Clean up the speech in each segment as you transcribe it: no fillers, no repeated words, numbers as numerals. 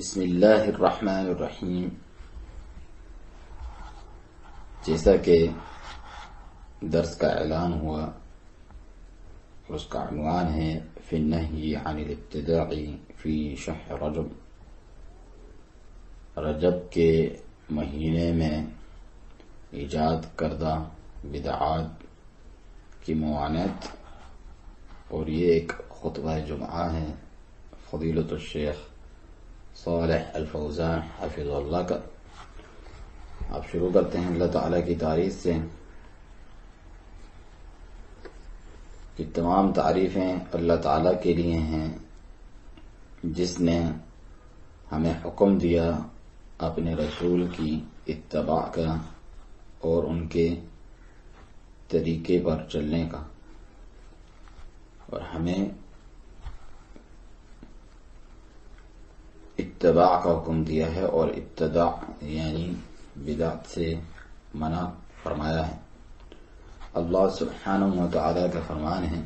بسم اللہ الرحمن الرحیم۔ جیسا کہ درس کا اعلان ہوا، اس کا عنوان ہے فی النہی عن الابتداع فی شہر رجب۔ رجب کے مہینے میں ایجاد کردہ بدعات کی ممانعت، اور یہ ایک خطبہ جمعہ ہے فضیلۃ الشیخ صالح الفوزان حفظ اللہ کا۔ آپ شروع کرتے ہیں اللہ تعالیٰ کی تعریف سے کہ تمام تعریفیں اللہ تعالیٰ کے لیے ہیں، جس نے ہمیں حکم دیا اپنے رسول کی اتباع کا اور ان کے طریقے پر چلنے کا، اور ہمیں اتباع کا حکم دیا ہے اور ابتداع یعنی بدعت سے منع فرمایا ہے۔ اللہ سبحانہ وتعالی کا فرمان ہے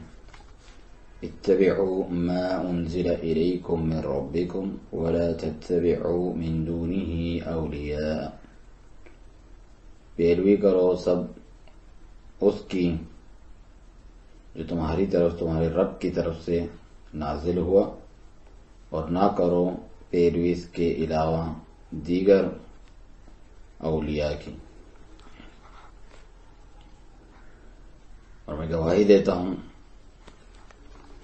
اتبعوا ما انزل الیکم من ربکم ولا تتبعوا من دونه اولیاء، پیروی کرو سب اس کی جو تمہاری طرف تمہارے رب کی طرف سے نازل ہوا، اور نہ کرو پیروی اس کے علاوہ دیگر اولیاء کی۔ اور میں گواہی دیتا ہوں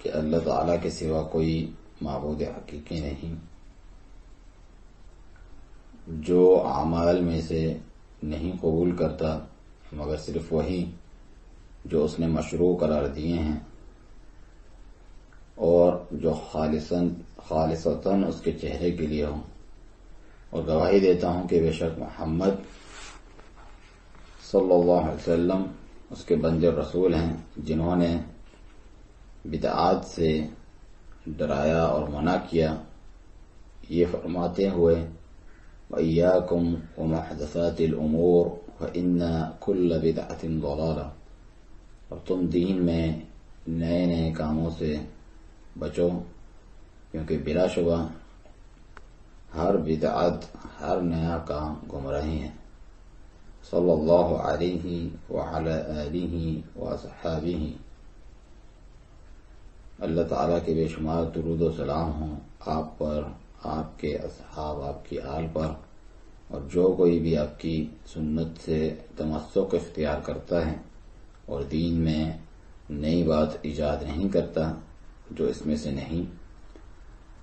کہ اللہ تعالیٰ کے سوا کوئی معبود حقیقی نہیں، جو اعمال میں سے نہیں قبول کرتا مگر صرف وہی جو اس نے مشروع قرار دیے ہیں، اور جو خالصتاً اس کے چہرے کے لیے ہوں۔ اور گواہی دیتا ہوں کہ بے شک محمد صلی اللہ علیہ وسلم اس کے بندے رسول ہیں، جنہوں نے بدعات سے ڈرایا اور منع کیا، یہ فرماتے ہوئے وَإِيَّاكُمْ وَمُحْدَثَاتِ الْأُمُورِ فَإِنَّ كُلَّ بِدْعَةٍ ضَلَالَةٍ، اور تم دین میں نئے نئے کاموں سے بچو، کیونکہ بلا شبہ ہر بدعت، ہر نیا کام گمراہی ہے۔ صلی اللہ علیہ وعلی آلہ وصحابہ۔ اللہ تعالیٰ کے بے شمار درود و سلام ہوں آپ پر، آپ کے اصحاب، آپ کی آل پر، اور جو کوئی بھی آپ کی سنت سے تمسک اختیار کرتا ہے اور دین میں نئی بات ایجاد نہیں کرتا جو اس میں سے نہیں،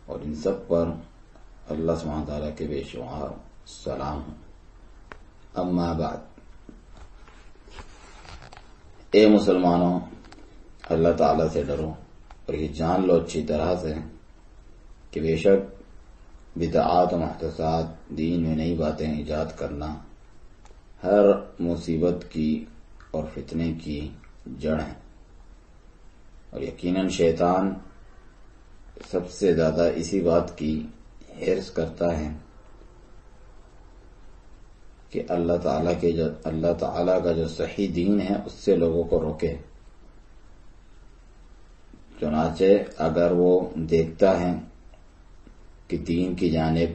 اور ان سب پر اللہ سبحانہ تعالیٰ کے بے شمار سلام ہوں۔ اما بعد، اے مسلمانوں، اللہ تعالیٰ سے ڈرو اور یہ جان لو اچھی طرح سے کہ بے شک بدعات و محدثات، دین میں نئی باتیں ایجاد کرنا، ہر مصیبت کی اور فتنے کی جڑ ہے، اور یقیناً شیطان سب سے زیادہ اسی بات کی حرص کرتا ہے کہ اللہ تعالیٰ کا جو صحیح دین ہے اس سے لوگوں کو روکے۔ چنانچہ اگر وہ دیکھتا ہے کہ دین کی جانب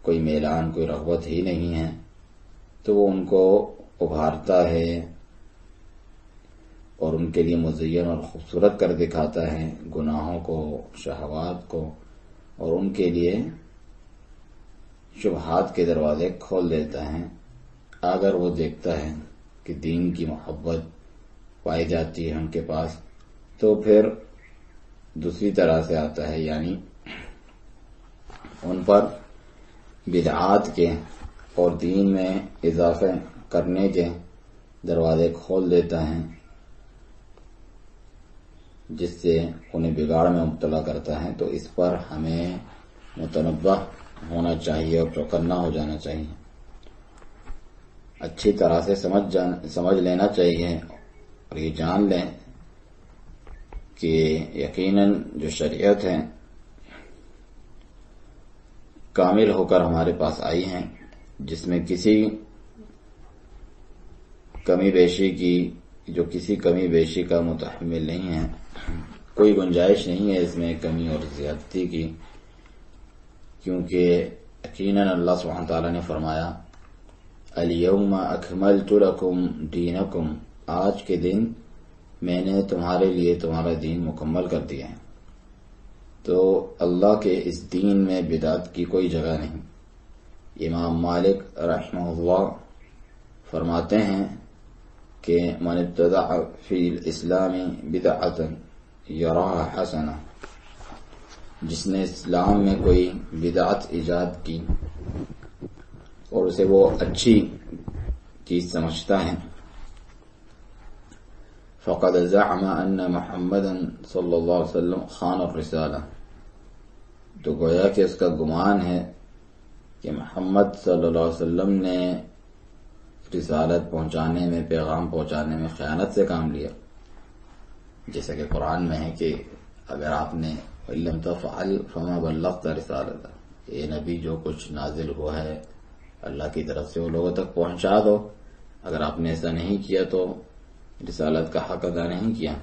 کوئی میلان، کوئی رغبت ہی نہیں ہے، تو وہ ان کو ابھارتا ہے اور ان کے لیے مزین اور خوبصورت کر دکھاتا ہے گناہوں کو، شہوات کو، اور ان کے لیے شبہات کے دروازے کھول دیتا ہے۔ اگر وہ دیکھتا ہے کہ دین کی محبت پائی جاتی ہے ان کے پاس، تو پھر دوسری طرح سے آتا ہے، یعنی ان پر بدعات کے اور دین میں اضافے کرنے کے دروازے کھول دیتا ہے، جس سے انہیں بگاڑ میں مبتلا کرتا ہے۔ تو اس پر ہمیں متنبہ ہونا چاہیے اور چوکنا ہو جانا چاہیے، اچھی طرح سے سمجھ لینا چاہیے، اور یہ جان لیں کہ یقیناً جو شریعت ہے کامل ہو کر ہمارے پاس آئی ہیں، جس میں کسی کمی بیشی کا متحمل نہیں ہے، کوئی گنجائش نہیں ہے اس میں کمی اور زیادتی کی، کیونکہ یقیناً اللہ سبحانہ تعالیٰ نے فرمایا الیوم اکملت لکم دینکم، آج کے دن میں نے تمہارے لیے تمہارا دین مکمل کر دیا ہے۔ تو اللہ کے اس دین میں بدعت کی کوئی جگہ نہیں۔ امام مالک رحمہ اللہ فرماتے ہیں کہ من ابتدع فی الاسلام بدعۃ یراها حسنہ، جس نے اسلام میں کوئی بدعت ایجاد کی اور اسے وہ اچھی چیز سمجھتا ہے، فقد زعم ان محمدا صلی اللہ علیہ وسلم خان الرسالہ، تو گویا کہ اس کا گمان ہے کہ محمد صلی اللہ علیہ وسلم نے رسالت پہنچانے میں، پیغام پہنچانے میں خیانت سے کام لیا، جیسا کہ قرآن میں ہے کہ اگر آپ نے وَإِلَّمْ تَفْعَلْ فَمَا بَلَّغْتَ رِسَالَتَهُ، اے نبی جو کچھ نازل ہوا ہے اللہ کی طرف سے وہ لوگوں تک پہنچا دو، اگر آپ نے ایسا نہیں کیا تو رسالت کا حق ادا نہیں کیا۔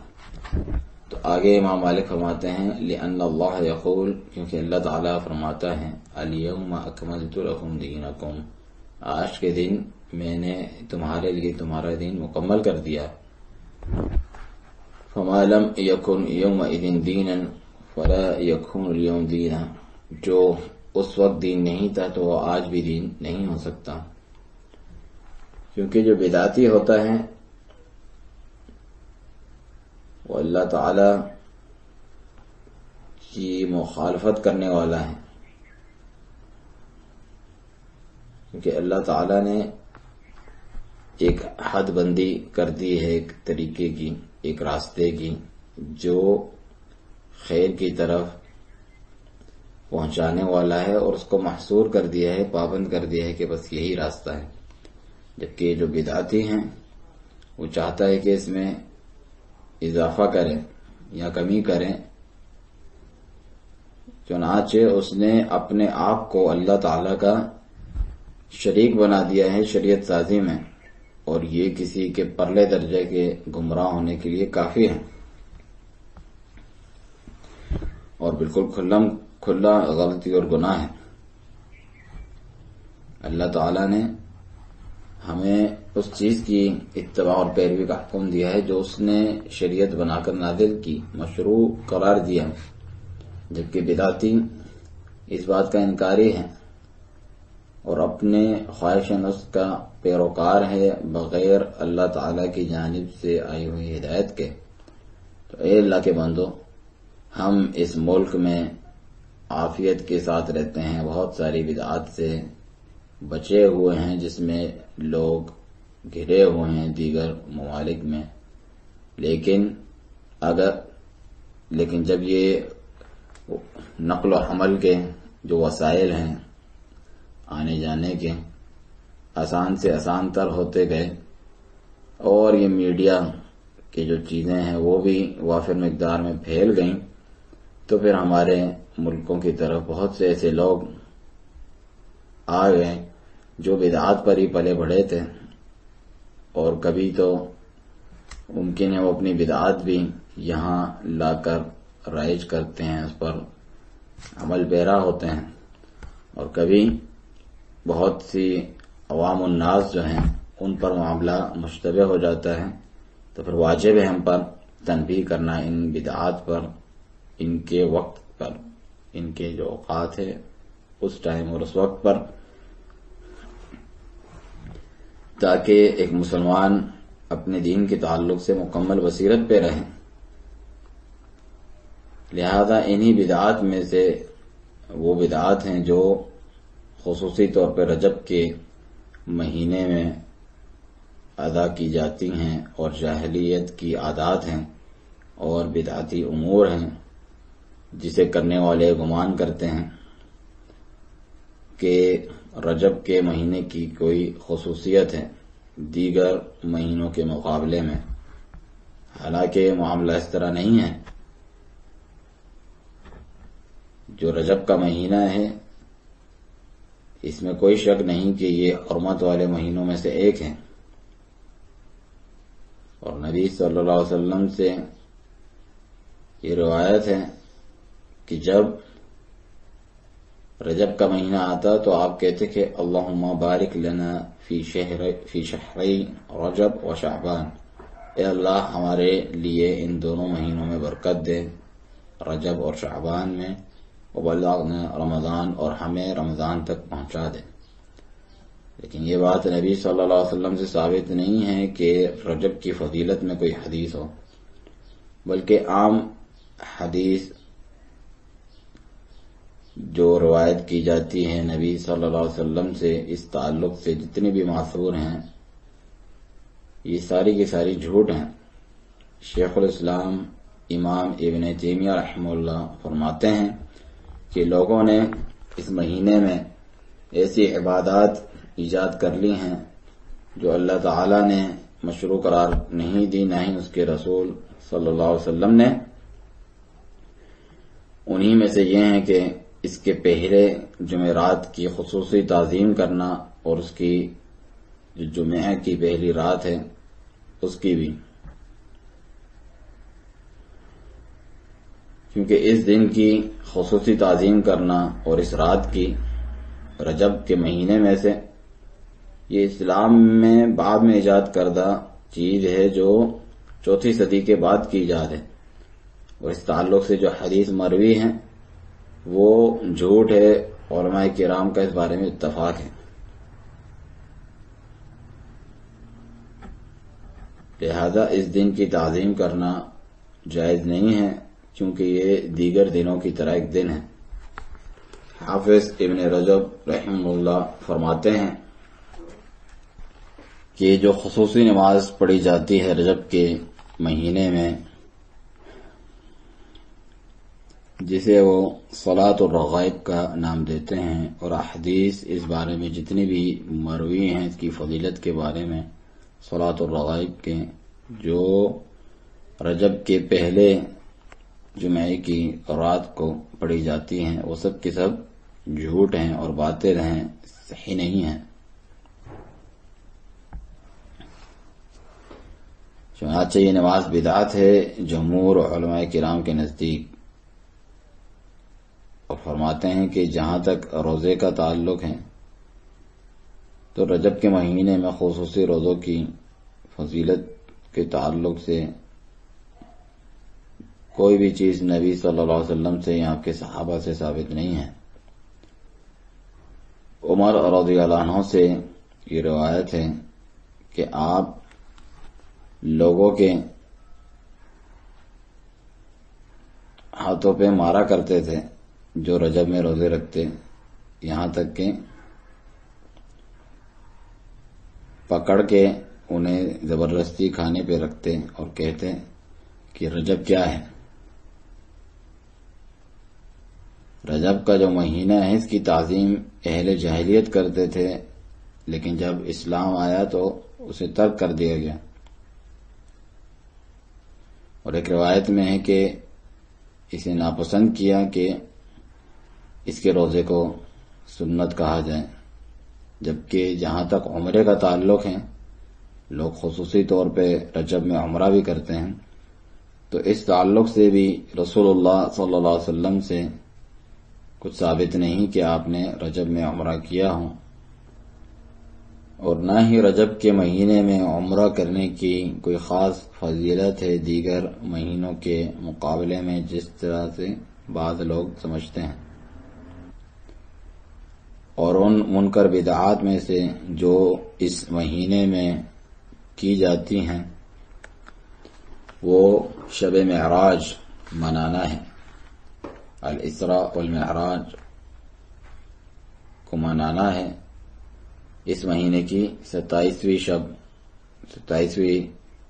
تو آگے امام مالک فرماتے ہیں لِأَنَّ اللَّهَ يَقُولُ، کیونکہ اللہ تعالیٰ فرماتا ہے الْيَوْمَ أَكْمَلْتُ لَكُمْ دِينَكُمْ، آج کے دن میں نے تمہارے لیے تمہارا دین مکمل کر دیا۔ فَمَا لَمْ يَكُنْ يَوْمَئِذٍ دِينًا فَلَا يَكُونُ الْيَوْمَ دِينًا، جو اس وقت دین نہیں تھا تو وہ آج بھی دین نہیں ہو سکتا، کیونکہ جو بدعتی ہوتا ہے وہ اللہ تعالی کی مخالفت کرنے والا ہے، کیونکہ اللہ تعالی نے ایک حد بندی کر دی ہے، ایک طریقے کی، ایک راستے کی، جو خیر کی طرف پہنچانے والا ہے، اور اس کو محصور کر دیا ہے، پابند کر دیا ہے کہ بس یہی راستہ ہے۔ جبکہ جو بدعتی ہیں وہ چاہتا ہے کہ اس میں اضافہ کریں یا کمی کریں، چنانچہ اس نے اپنے آپ کو اللہ تعالی کا شریک بنا دیا ہے شریعت سازی میں، اور یہ کسی کے پرلے درجے کے گمراہ ہونے کے لیے کافی ہے، اور بالکل کھلا غلطی اور گناہ ہے۔ اللہ تعالیٰ نے ہمیں اس چیز کی اتباع اور پیروی کا حکم دیا ہے جو اس نے شریعت بنا کر نازل کی، مشروع قرار دیا، جبکہ بدعتی اس بات کا انکاری ہے اور اپنے خواہش نفس کا پیروکار ہے بغیر اللہ تعالیٰ کی جانب سے آئی ہوئی ہدایت کے۔ تو اے اللہ کے بندو، ہم اس ملک میں عافیت کے ساتھ رہتے ہیں، بہت ساری بدعات سے بچے ہوئے ہیں جس میں لوگ گھرے ہوئے ہیں دیگر ممالک میں، لیکن جب یہ نقل و حمل کے جو وسائل ہیں آنے جانے کے آسان سے آسان تر ہوتے گئے، اور یہ میڈیا کی جو چیزیں ہیں وہ بھی وافر مقدار میں پھیل گئیں، تو پھر ہمارے ملکوں کی طرف بہت سے ایسے لوگ آ گئے جو بدعات پر ہی پلے بڑھے تھے، اور کبھی تو ممکن ہے وہ اپنی بدعات بھی یہاں لا کر رائج کرتے ہیں، اس پر عمل پیرا ہوتے ہیں، اور کبھی بہت سی عوام الناس جو ہیں ان پر معاملہ مشتبہ ہو جاتا ہے، تو پھر واجب ہے ہم پر تنبیہ کرنا ان بدعات پر، ان کے وقت پر، ان کے جو اوقات ہے اس ٹائم اور اس وقت پر، تاکہ ایک مسلمان اپنے دین کے تعلق سے مکمل بصیرت پہ رہیں۔ لہذا انہی بدعات میں سے وہ بدعات ہیں جو خصوصی طور پہ رجب کے مہینے میں ادا کی جاتی ہیں، اور جاہلیت کی عادات ہیں اور بدعتی امور ہیں جسے کرنے والے گمان کرتے ہیں کہ رجب کے مہینے کی کوئی خصوصیت ہے دیگر مہینوں کے مقابلے میں، حالانکہ معاملہ اس طرح نہیں ہے۔ جو رجب کا مہینہ ہے اس میں کوئی شک نہیں کہ یہ حرمت والے مہینوں میں سے ایک ہے، اور نبی صلی اللہ علیہ وسلم سے یہ روایت ہے کہ جب رجب کا مہینہ آتا تو آپ کہتے کہ اللہم بارک لنا فی شہری رجب و شعبان، اے اللہ ہمارے لیے ان دونوں مہینوں میں برکت دے، رجب اور شعبان میں، وبلغنا رمضان، اور ہمیں رمضان تک پہنچا دے۔ لیکن یہ بات نبی صلی اللہ علیہ وسلم سے ثابت نہیں ہے کہ رجب کی فضیلت میں کوئی حدیث ہو، بلکہ عام حدیث جو روایت کی جاتی ہے نبی صلی اللہ علیہ وسلم سے اس تعلق سے، جتنی بھی معصور ہیں، یہ ساری کی ساری جھوٹ ہیں۔ شیخ الاسلام امام ابن تیمیہ رحمہ اللہ فرماتے ہیں کہ لوگوں نے اس مہینے میں ایسی عبادات ایجاد کر لی ہیں جو اللہ تعالی نے مشروع قرار نہیں دی، نہ ہی اس کے رسول صلی اللہ علیہ وسلم نے۔ انہی میں سے یہ ہیں کہ اس کے پہلے جمعرات کی خصوصی تعظیم کرنا، اور اس کی جو جمعہ کی پہلی رات ہے اس کی بھی، کیونکہ اس دن کی خصوصی تعظیم کرنا اور اس رات کی رجب کے مہینے میں سے، یہ اسلام میں بعد میں ایجاد کردہ چیز ہے جو 4 صدی کے بعد کی ایجاد ہے، اور اس تعلق سے جو حدیث مروی ہیں وہ جھوٹ ہے۔ علماء کرام کا اس بارے میں اتفاق ہے، لہذا اس دن کی تعظیم کرنا جائز نہیں ہے، کیونکہ یہ دیگر دنوں کی طرح ایک دن ہے۔ حافظ ابن رجب رحمہ اللہ فرماتے ہیں کہ جو خصوصی نماز پڑھی جاتی ہے رجب کے مہینے میں، جسے وہ صلاۃ الرغائب کا نام دیتے ہیں، اور احادیث اس بارے میں جتنی بھی مروی ہیں اس کی فضیلت کے بارے میں، صلاۃ الرغائب کے جو رجب کے پہلے جمعے کی رات کو پڑھی جاتی ہیں، وہ سب کے سب جھوٹ ہیں اور باطل ہیں، صحیح نہیں ہیں۔ چنانچہ یہ نماز بدعت ہے جمہور علماء کرام کے نزدیک، اور فرماتے ہیں کہ جہاں تک روزے کا تعلق ہے تو رجب کے مہینے میں خصوصی روزوں کی فضیلت کے تعلق سے کوئی بھی چیز نبی صلی اللہ علیہ وسلم سے یا آپ کے صحابہ سے ثابت نہیں ہے۔ عمر رضی اللہ عنہ سے یہ روایت ہے کہ آپ لوگوں کے ہاتھوں پہ مارا کرتے تھے جو رجب میں روزے رکھتے، یہاں تک کہ پکڑ کے انہیں زبردستی کھانے پہ رکھتے اور کہتے کہ رجب کیا ہے؟ رجب کا جو مہینہ ہے اس کی تعظیم اہل جاہلیت کرتے تھے، لیکن جب اسلام آیا تو اسے ترک کر دیا گیا۔ اور ایک روایت میں ہے کہ اسے ناپسند کیا کہ اس کے روزے کو سنت کہا جائے، جبکہ جہاں تک عمرے کا تعلق ہے لوگ خصوصی طور پہ رجب میں عمرہ بھی کرتے ہیں، تو اس تعلق سے بھی رسول اللہ صلی اللہ علیہ وسلم سے کچھ ثابت نہیں کہ آپ نے رجب میں عمرہ کیا ہو، اور نہ ہی رجب کے مہینے میں عمرہ کرنے کی کوئی خاص فضیلت ہے دیگر مہینوں کے مقابلے میں، جس طرح سے بعض لوگ سمجھتے ہیں۔ اور ان منکر بدعات میں سے جو اس مہینے میں کی جاتی ہیں وہ شب معراج منانا ہے، الاسراء والمعراج کو منانا ہے اس مہینے کی 27ویں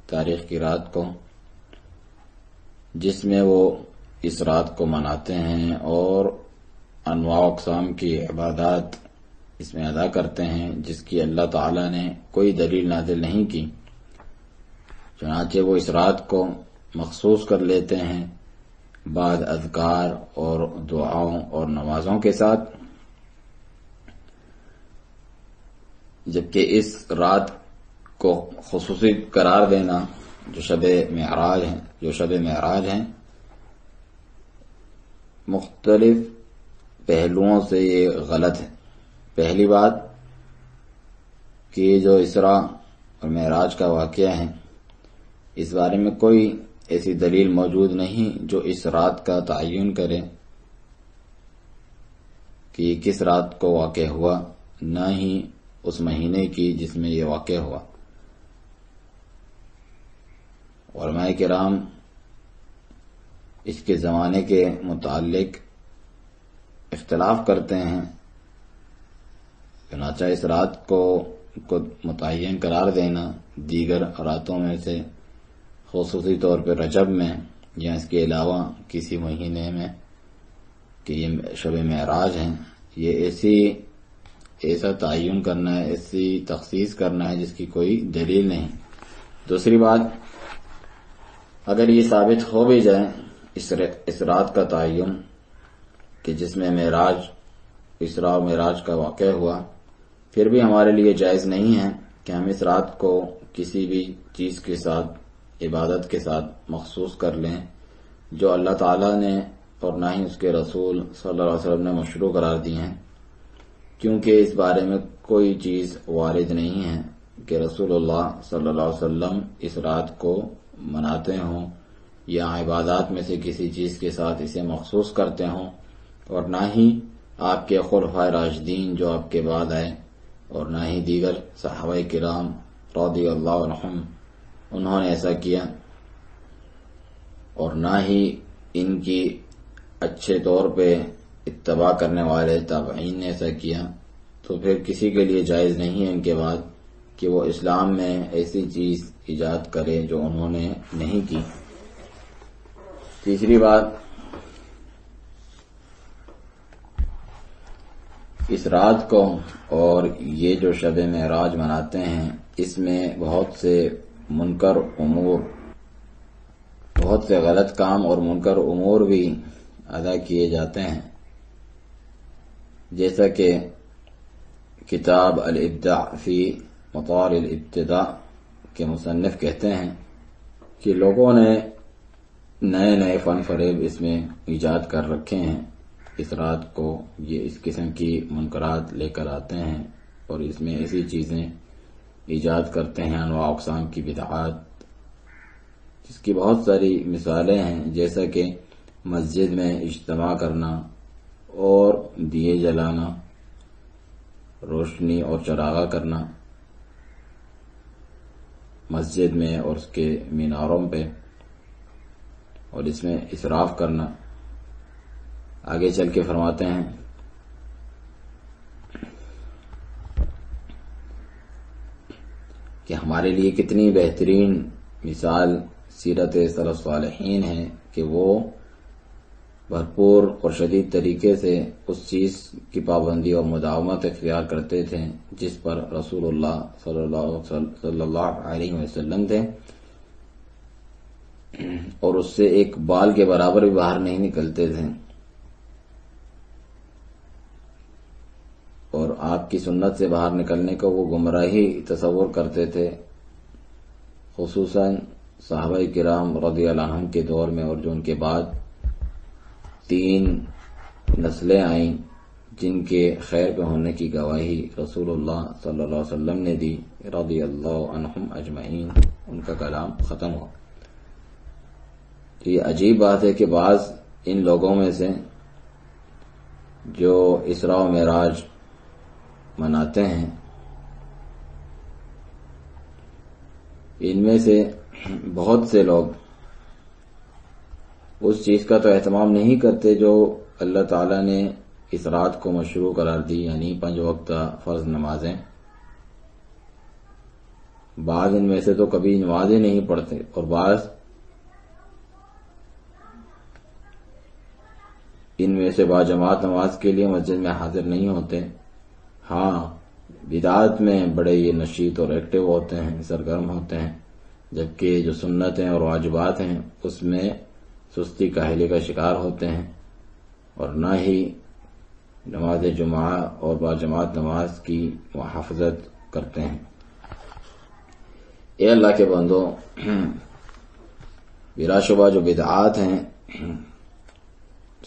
تاریخ کی رات کو، جس میں وہ اس رات کو مناتے ہیں اور انواع و اقسام کی عبادات اس میں ادا کرتے ہیں جس کی اللہ تعالی نے کوئی دلیل نازل نہیں کی، چنانچہ وہ اس رات کو مخصوص کر لیتے ہیں بعد اذکار اور دعاؤں اور نمازوں کے ساتھ، جبکہ اس رات کو خصوصی قرار دینا جو شب معراج ہیں مختلف پہلوؤں سے یہ غلط ہے۔ پہلی بات کہ یہ جو اسراء اور معراج کا واقعہ ہے، اس بارے میں کوئی ایسی دلیل موجود نہیں جو اس رات کا تعین کرے کہ یہ کس رات کو واقع ہوا، نہ ہی اس مہینے کی جس میں یہ واقع ہوا۔ علماء کرام اس کے زمانے کے متعلق اختلاف کرتے ہیں، چنانچہ اس رات کو متعین قرار دینا دیگر راتوں میں سے، خصوصی طور پہ رجب میں یا اس کے علاوہ کسی مہینے میں کہ یہ شب معراج ہیں، یہ ایسا تعین کرنا ہے، ایسی تخصیص کرنا ہے جس کی کوئی دلیل نہیں۔ دوسری بات، اگر یہ ثابت ہو بھی جائے اس رات کا تعین کہ جس میں اسراء و معراج کا واقع ہوا، پھر بھی ہمارے لیے جائز نہیں ہے کہ ہم اس رات کو کسی بھی چیز کے ساتھ، عبادت کے ساتھ مخصوص کر لیں جو اللہ تعالیٰ نے اور نہ ہی اس کے رسول صلی اللہ علیہ وسلم نے مشروع قرار دی ہیں، کیونکہ اس بارے میں کوئی چیز وارد نہیں ہے کہ رسول اللہ صلی اللہ علیہ وسلم اس رات کو مناتے ہوں یا عبادات میں سے کسی چیز کے ساتھ اسے مخصوص کرتے ہوں، اور نہ ہی آپ کے خلفائے راشدین جو آپ کے بعد آئے، اور نہ ہی دیگر صحابہ کرام رضی اللہ عنہم انہوں نے ایسا کیا، اور نہ ہی ان کی اچھے طور پہ اتباع کرنے والے تابعین نے ایسا کیا، تو پھر کسی کے لیے جائز نہیں ہے ان کے بعد کہ وہ اسلام میں ایسی چیز ایجاد کرے جو انہوں نے نہیں کی۔ تیسری بات، اس رات کو اور یہ جو شب معراج مناتے ہیں، اس میں بہت سے منکر امور، بہت سے غلط کام اور منکر امور بھی ادا کیے جاتے ہیں، جیسا کہ کتاب الابداع فی مطار الابتداء کے مصنف کہتے ہیں کہ لوگوں نے نئے فن فریب اس میں ایجاد کر رکھے ہیں۔ اس رات کو یہ اس قسم کی منکرات لے کر آتے ہیں اور اس میں ایسی چیزیں ایجاد کرتے ہیں، انواع اقسام کی بدعات، جس کی بہت ساری مثالیں ہیں، جیسا کہ مسجد میں اجتماع کرنا اور دیے جلانا، روشنی اور چراغاں کرنا مسجد میں اور اس کے میناروں پہ، اور اس میں اسراف کرنا۔ آگے چل کے فرماتے ہیں کہ ہمارے لیے کتنی بہترین مثال سیرت سلف صالحین ہے کہ وہ بھرپور اور شدید طریقے سے اس چیز کی پابندی اور مداومت اختیار کرتے تھے جس پر رسول اللہ صلی اللہ علیہ وسلم تھے، اور اس سے ایک بال کے برابر بھی باہر نہیں نکلتے تھے، اور آپ کی سنت سے باہر نکلنے کو وہ گمراہی تصور کرتے تھے، خصوصاً صحابہ کرام رضی اللہ عنہم کے دور میں، اور جو ان کے بعد 3 نسلیں آئیں جن کے خیر پہ ہونے کی گواہی رسول اللہ صلی اللہ علیہ وسلم نے دی رضی اللہ عنہم اجمعین، ان کا کلام ختم ہوا۔ تو یہ عجیب بات ہے کہ بعض ان لوگوں میں سے جو اسراء و معراج مناتے ہیں، ان میں سے بہت سے لوگ اس چیز کا تو اہتمام نہیں کرتے جو اللہ تعالیٰ نے اس رات کو مشروع قرار دی، یعنی 5 وقتہ فرض نمازیں۔ بعض ان میں سے تو کبھی نمازیں نہیں پڑھتے، اور بعض ان میں سے باجماعت نماز کے لیے مسجد میں حاضر نہیں ہوتے۔ ہاں، بدعات میں بڑے یہ نشیط اور ایکٹیو ہوتے ہیں، سرگرم ہوتے ہیں، جبکہ جو سنتیں اور واجبات ہیں اس میں سستی کاہلی کا شکار ہوتے ہیں، اور نہ ہی نماز جمعہ اور باجماعت نماز کی محافظت کرتے ہیں۔ اے اللہ کے بندو، بلا شبہ جو بدعات ہیں،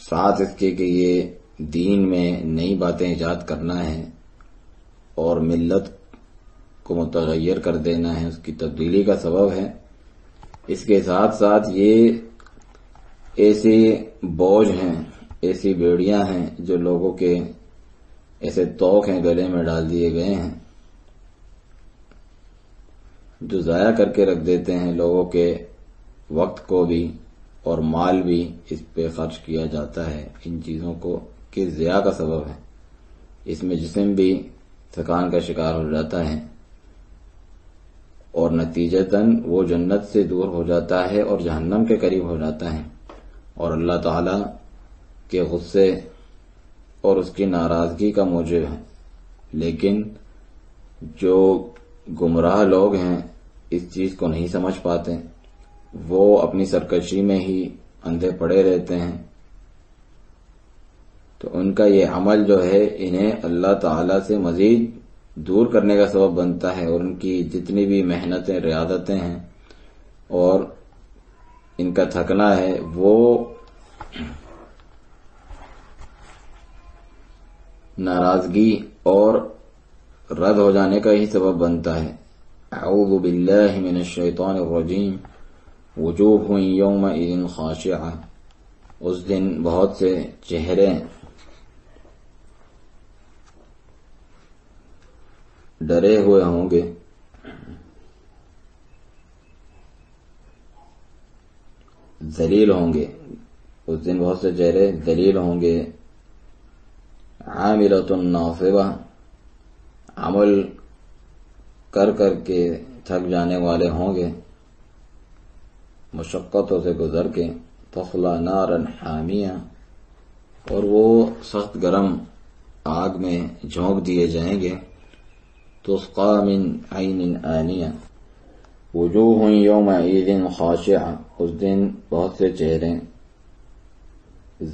ساتھ اس کے کہ یہ دین میں نئی باتیں ایجاد کرنا ہے اور ملت کو متغیر کر دینا ہے، اس کی تبدیلی کا سبب ہے۔ اس کے ساتھ ساتھ یہ ایسے بوجھ ہیں، ایسی بیڑیاں ہیں جو لوگوں کے ایسے توق ہیں گلے میں ڈال دیے گئے ہیں، جو ضائع کر کے رکھ دیتے ہیں۔ لوگوں کے وقت کو بھی اور مال بھی اس پہ خرچ کیا جاتا ہے، ان چیزوں کو کہ ضیاع کا سبب ہے۔ اس میں جسم بھی تھکان کا شکار ہو جاتا ہے اور نتیجتاً وہ جنت سے دور ہو جاتا ہے اور جہنم کے قریب ہو جاتا ہے، اور اللہ تعالی کے غصے اور اس کی ناراضگی کا موجب ہے۔ لیکن جو گمراہ لوگ ہیں اس چیز کو نہیں سمجھ پاتے، وہ اپنی سرکشی میں ہی اندھے پڑے رہتے ہیں، تو ان کا یہ عمل جو ہے انہیں اللہ تعالی سے مزید دور کرنے کا سبب بنتا ہے، اور ان کی جتنی بھی محنتیں ریاضتیں ہیں اور ان کا تھکنا ہے وہ ناراضگی اور رد ہو جانے کا ہی سبب بنتا ہے۔ اعوذ باللہ من الشیطان الرجیم وجوہ یومئذ خاشعہ، اس دن بہت سے چہرے ڈرے ہوئے ہوں گے، ذلیل ہوں گے، اس دن بہت سے چہرے ذلیل ہوں گے۔ عاملۃ ناصبہ، عمل کر کر کے تھک جانے والے ہوں گے، مشقتوں سے گزر کے۔ تصلی نارا حامیہ، اور وہ سخت گرم آگ میں جھونک دیے جائیں گے۔ تسقی من عین آنیہ، وجوہ یومئذ خاشعہ، اس دن بہت سے چہرے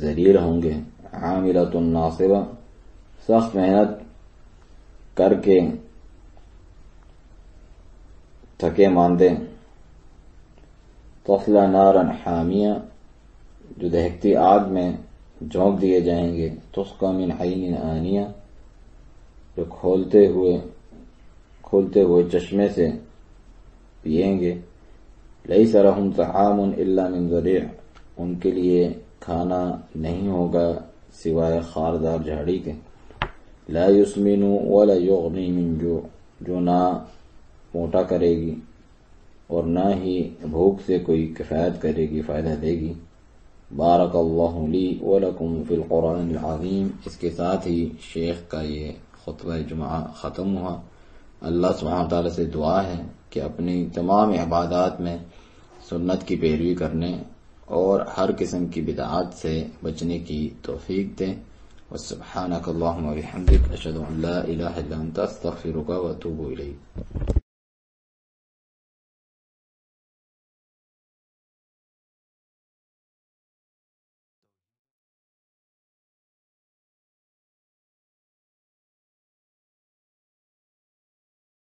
ذلیل ہوں گے۔ عاملۃ ناصبہ، سخت محنت کر کے تھکے ماندے۔ تصلی نارا حامیہ، جو دہکتی آگ میں جھونک دیے جائیں گے۔ تسقی من عین آنیہ، جو کھولتے ہوئے چشمے سے پئیں گے۔ لیس لہم طعام الا من ضریع، ان کے لیے کھانا نہیں ہوگا سوائے خاردار جھاڑی کے۔ لا یسمن ولا یغنی من جوع، جو نہ موٹا کرے گی اور نہ ہی بھوک سے کوئی کفایت کرے گی، فائدہ دے گی۔ بارک اللہ لی ولکم فی القرآن العظیم، اس کے ساتھ ہی شیخ کا یہ خطبہ جمعہ ختم ہوا۔ اللہ سبحانہ تعالیٰ سے دعا ہے کہ اپنی تمام عبادات میں سنت کی پیروی کرنے اور ہر قسم کی بدعات سے بچنے کی توفیق دیں۔ وسبحانک اللہم وبحمدک، اشہد ان لا الہ الا انت، استغفرک واتوب الیک۔